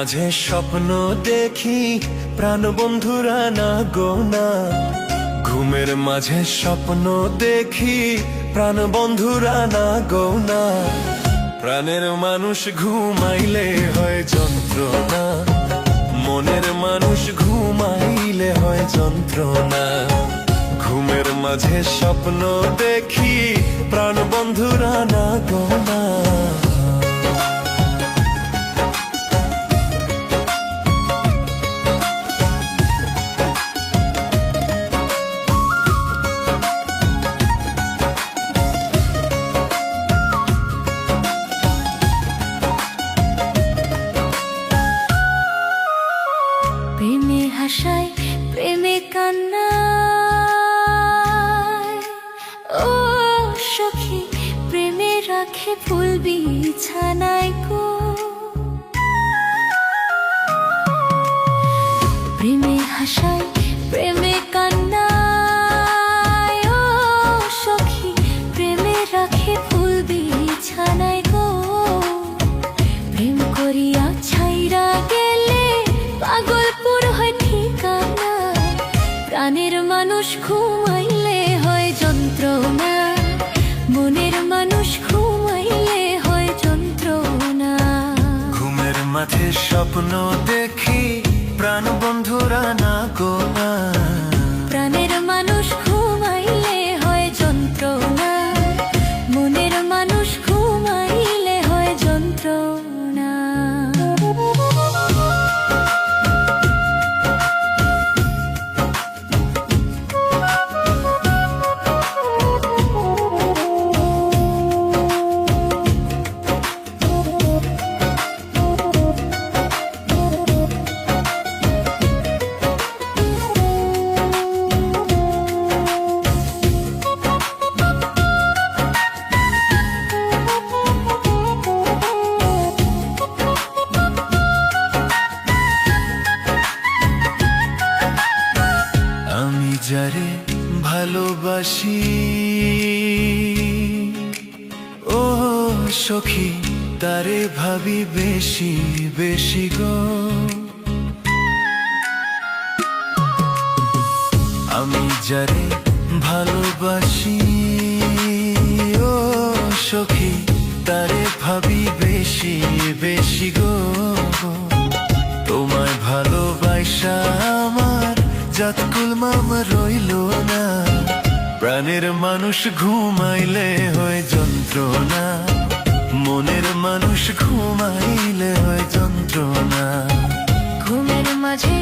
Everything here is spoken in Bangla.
মাঝে স্বপ্ন দেখি প্রাণ বন্ধুরা না গো না। ঘুমের মাঝে স্বপ্ন দেখি প্রাণ বন্ধুরা না গো না। প্রাণের মানুষ ঘুমাইলে হয় যন্ত্রণা, মনের মানুষ ঘুমাইলে হয় যন্ত্রণা। ঘুমের মাঝে স্বপ্ন দেখি প্রাণ বন্ধুরা না গো না। প্রেমে হাসায় প্রেমে কান্নায়, ও সখী প্রেমে রাখে ফুল বিছানায় গো। প্রেমে হাসায় প্রেমে কান্নায়, ও সখী প্রেমে রাখে ফুল বিছানায় গো। প্রেম করিয়া ছাইরা গেলে পাগলপুর হয় ঠিকানা। প্রাণের মানুষ ঘুমাইলে হয় যন্ত্রণা, মনের মানুষ ঘুমাইলে হয় যন্ত্রণা। ঘুমের মাঝে স্বপ্ন দেখি প্রাণ বন্ধুরা না গো না। প্রাণের মানুষ ঘুমাইলে হয় যন্ত্রণা, মনের মানুষ ঘুমাইলে হয় যন্ত্রণা। আমি যারে ভালোবাসি, ও সখী তারে ভাবি বেশি বেশি গো। আমি যারে ভালোবাসি, ও সখী তারে ভাবি বেশি বেশি গো। তোমায় ভালোবাসা আমার জাতকুল মামা রইল না। প্রাণের মানুষ ঘুমাইলে হয় যন্ত্রণা, মনের মানুষ ঘুমাইলে হয় যন্ত্রণা। ঘুমের মাঝে